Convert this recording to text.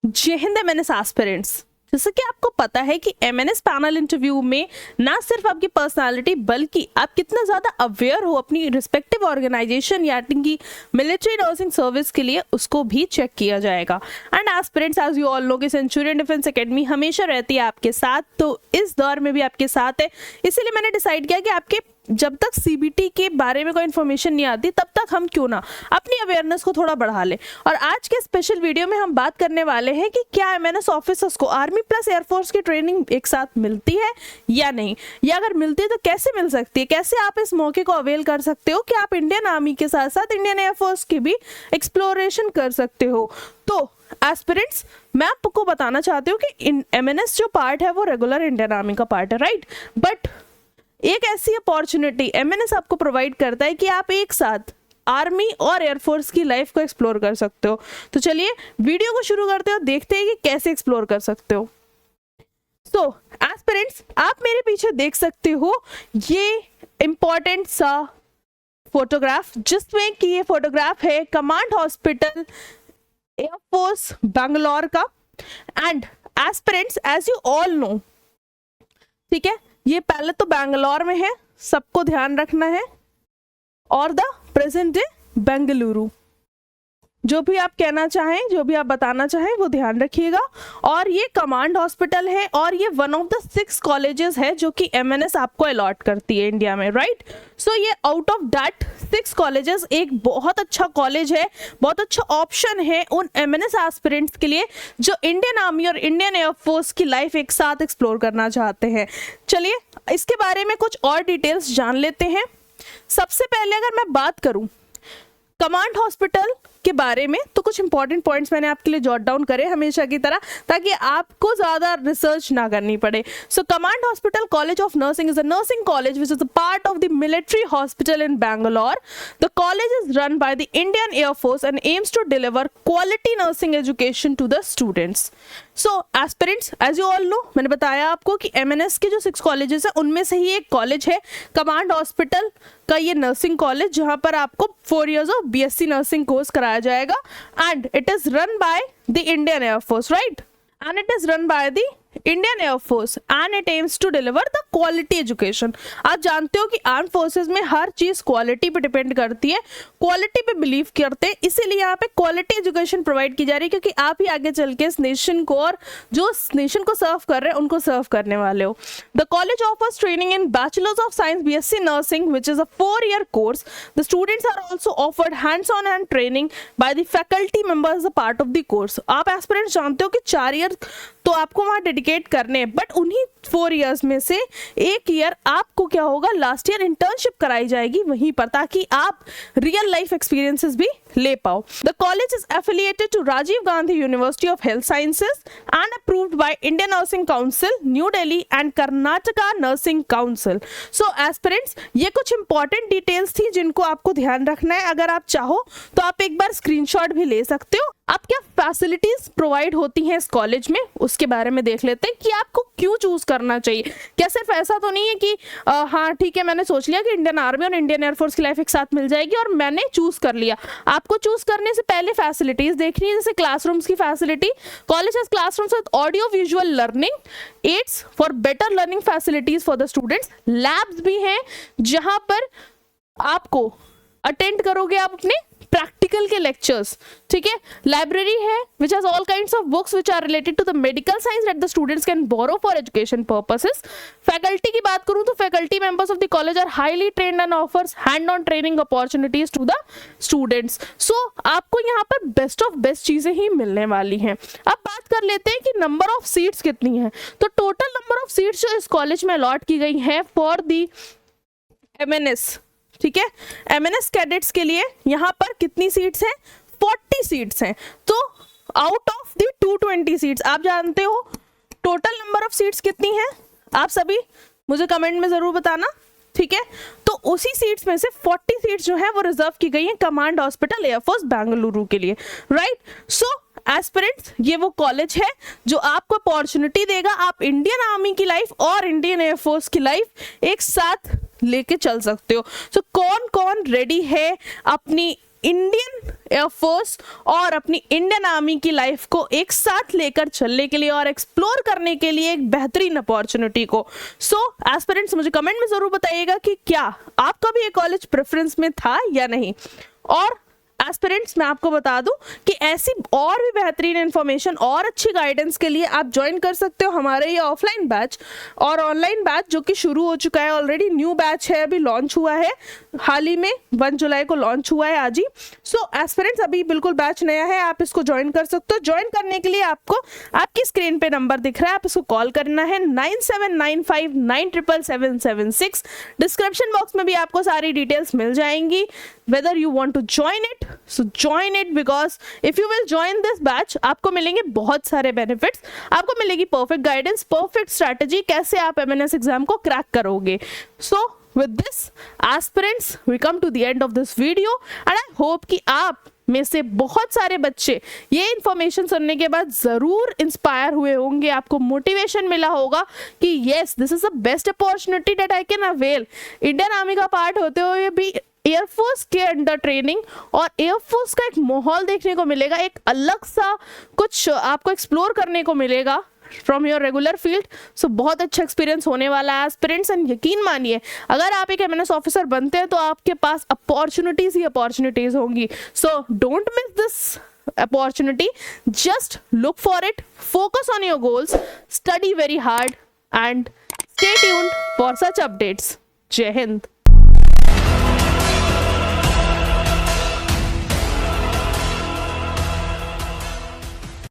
जय Hind MNS aspirants. जैसे कि आपको पता है कि एमएनएस पैनल इंटरव्यू में ना सिर्फ आपकी पर्सनालिटी बल्कि आप कितना ज़्यादा अवेयर हो अपनी रिस्पेक्टिव ऑर्गेनाइजेशन या की मिलिट्री नर्सिंग सर्विस के लिए, उसको भी चेक किया जाएगा। And aspirants, as you all know कि सेंचुरियन डिफेंस एकेडमी हमेशा रहती है आपके साथ, तो इस दौर में भी आपके साथ है। इसीलिए मैंने डिसाइड किया कि आपके जब तक सीबीटी के बारे में कोई इन्फॉर्मेशन नहीं आती तब तक हम क्यों ना अपनी अवेयरनेस को थोड़ा बढ़ा लें। और आज के स्पेशल वीडियो में हम बात करने वाले हैं कि क्या एमएनएस ऑफिसर्स को आर्मी प्लस एयरफोर्स की ट्रेनिंग एक साथ मिलती है या नहीं, या अगर मिलती है तो कैसे मिल सकती है, कैसे आप इस मौके को अवेल कर सकते हो कि आप इंडियन आर्मी के साथ साथ इंडियन एयरफोर्स की भी एक्सप्लोरेशन कर सकते हो। तो एस्पिरेंट्स, मैं आपको बताना चाहती हूँ कि एमएनएस जो पार्ट है वो रेगुलर इंडियन आर्मी का पार्ट है, राइट। बट एक ऐसी अपॉर्चुनिटी एमएनएस आपको प्रोवाइड करता है कि आप एक साथ आर्मी और एयरफोर्स की लाइफ को एक्सप्लोर कर सकते हो। तो चलिए वीडियो को शुरू करते हो, देखते हैं कि कैसे एक्सप्लोर कर सकते हो। सो एस्पिरेंट्स, आप मेरे पीछे देख सकते हो ये इंपॉर्टेंट सा फोटोग्राफ, जिसमें कि ये फोटोग्राफ है कमांड हॉस्पिटल एयरफोर्स बैंगलोर का। And aspirants, as you all know, ठीक है, ये पहले तो बैंगलोर में है, सबको ध्यान रखना है, और द प्रेजेंट डे बेंगलुरु। जो भी आप कहना चाहें, जो भी आप बताना चाहें, वो ध्यान रखिएगा। और ये कमांड हॉस्पिटल है और ये वन ऑफ द 6 कॉलेजेस है जो कि एमएनएस आपको अलॉट करती है इंडिया में, राइट। सो ये आउट ऑफ दैट 6 कॉलेजेस एक बहुत अच्छा कॉलेज है, बहुत अच्छा ऑप्शन है उन एमएनएस एस्पिरेंट्स के लिए जो इंडियन आर्मी और इंडियन एयरफोर्स की लाइफ एक साथ एक्सप्लोर करना चाहते हैं। चलिए इसके बारे में कुछ और डिटेल्स जान लेते हैं। सबसे पहले अगर मैं बात करूं कमांड हॉस्पिटल के बारे में, तो कुछ इंपॉर्टेंट पॉइंट्स मैंने आपके लिए जॉट डाउन करे हमेशा की तरह, ताकि आपको ज्यादा रिसर्च ना करनी पड़े। So Command Hospital College of Nursing is a nursing college which is a part of the military hospital in Bangalore. The college is run by the Indian Air Force and aims to deliver quality nursing education to the students. So aspirants, as you all know, मैंने बताया आपको कि MNS के जो 6 colleges हैं उनमें से ही एक कॉलेज है कमांड हॉस्पिटल का ये नर्सिंग कॉलेज, जहां पर आपको 4 years of BSc nursing course कराया जाएगा। And it is run by the Indian air force, right, and it is run by the Indian Air Force and it aims to deliver the quality education. आप जानते हो कि arm forces में हर चीज quality पे depend करती है, क्वालिटी पे बिलीव करते हैं, इसीलिए यहाँ पे क्वालिटी एजुकेशन प्रोवाइड की जा रही है, क्योंकि आप ही आगे चल के इस नेशन को और जो नेशन को सर्व कर रहे हैं उनको सर्व करने वाले हो। The college offers training in bachelors of science BSc nursing which is a 4-year course. The students are also offered hands-on and training by the faculty members as a part of the course. आप aspirants जानते हो कि 4 year तो आपको वहां dedicate करने हैं, but उन्हीं 4 years में से 1 year आपको क्या होगा, लास्ट ईयर इंटर्नशिप कराई जाएगी वहीं पर, ताकि आप रियल लाइफ एक्सपीरियंसेस भी ले पाओ। The college is affiliated to Rajiv Gandhi University of Health Sciences and approved by Indian Nursing Council New Delhi and Karnataka Nursing Council. So aspirants, ये कुछ इंपॉर्टेंट डिटेल्स थी जिनको आपको ध्यान रखना है। अगर आप चाहो तो आप एक बार स्क्रीनशॉट भी ले सकते हो। अब क्या फैसिलिटीज प्रोवाइड होती हैं इस कॉलेज में, उसके बारे में देख लेते हैं कि आपको क्यों चूज करना चाहिए। क्या सिर्फ ऐसा तो नहीं है कि हाँ ठीक है, मैंने सोच लिया कि इंडियन आर्मी और इंडियन एयरफोर्स की लाइफ एक साथ मिल जाएगी और मैंने चूज कर लिया। आपको चूज करने से पहले फैसिलिटीज देखनी है, जैसे क्लासरूम्स की facility. College has classrooms with audio visual learning aids for better learning facilities for the students. Labs भी हैं जहां पर आपको अटेंड करोगे आप अपने प्रैक्टिकल के लेक्चर्स, ठीक है। लाइब्रेरी है which has all kinds of books which are related to the medical science that the students can borrow for education purposes. Faculty की बात करूं तो faculty members of the college are highly trained and offers hand on training opportunities to the students. So आपको यहाँ पर best of best चीजें ही मिलने वाली हैं। अब बात कर लेते हैं कि नंबर ऑफ सीट्स कितनी है। तो टोटल नंबर ऑफ सीट्स जो इस कॉलेज में अलॉट की गई है फॉर दी एमएनएस, ठीक है, एमएनएस कैडेट्स के लिए यहाँ पर कितनी सीट्स हैं, 40 सीट्स हैं। तो आउट ऑफ द 220 सीट्स, आप जानते हो टोटल नंबर ऑफ सीट्स कितनी है, आप सभी मुझे कमेंट में जरूर बताना, ठीक है। तो उसी सीट्स में से 40 सीट्स जो है वो रिजर्व की गई हैं कमांड हॉस्पिटल एयरफोर्स बेंगलुरु के लिए, राइट। सो एस्पिरेंट्स, ये वो कॉलेज है जो आपको अपॉर्चुनिटी देगा, आप इंडियन आर्मी की लाइफ और इंडियन एयरफोर्स की लाइफ एक साथ लेके चल सकते हो। सो कौन कौन रेडी है अपनी इंडियन एयरफोर्स और अपनी इंडियन आर्मी की लाइफ को एक साथ लेकर चलने के लिए और एक्सप्लोर करने के लिए एक बेहतरीन अपॉर्चुनिटी को। सो एस्पिरेंट्स, मुझे कमेंट में जरूर बताइएगा कि क्या आपका भी ये कॉलेज प्रेफरेंस में था या नहीं। और एस्पिरेंट्स, मैं आपको बता दूं कि ऐसी और भी बेहतरीन इन्फॉर्मेशन और अच्छी गाइडेंस के लिए आप ज्वाइन कर सकते हो हमारे ये ऑफलाइन बैच और ऑनलाइन बैच, जो कि शुरू हो चुका है ऑलरेडी। न्यू बैच है, अभी लॉन्च हुआ है हाल ही में, 1 जुलाई को लॉन्च हुआ है आज ही। सो एस्पिरेंट्स, अभी बिल्कुल बैच नया है, आप इसको ज्वाइन कर सकते हो। ज्वाइन करने के लिए आपको आपकी स्क्रीन पे नंबर दिख रहा है, आप इसको कॉल करना है 9795977776। डिस्क्रिप्शन बॉक्स में भी आपको सारी डिटेल्स मिल जाएंगी whether you want to join it, so join it because if you will join this batch, आपको मिलेंगे बहुत सारे benefits, आपको मिलेगी perfect guidance, perfect strategy कैसे आप MNS एग्जाम को क्रैक करोगे। So with this aspirants, we come to the end of this video and I hope कि आप में से बहुत सारे बच्चे ये इन्फॉर्मेशन सुनने के बाद जरूर इंस्पायर हुए होंगे, आपको मोटिवेशन मिला होगा कि yes, this is the best opportunity that I can avail. Indian army का पार्ट होते हुए भी एयरफोर्स के अंडर ट्रेनिंग और एयरफोर्स का एक माहौल देखने को मिलेगा, एक अलग सा कुछ आपको एक्सप्लोर करने को मिलेगा फ्रॉम योर रेगुलर फील्ड। सो बहुत अच्छा एक्सपीरियंस होने वाला है एस्पिरेंट्स। एंड यकीन मानिए, अगर आप एक MNS ऑफिसर बनते हैं तो आपके पास अपॉर्चुनिटीज ही अपॉर्चुनिटीज होंगी। So don't miss this opportunity, just look for it, focus on your goals, study very hard and stay tuned for such updates. Jai Hind.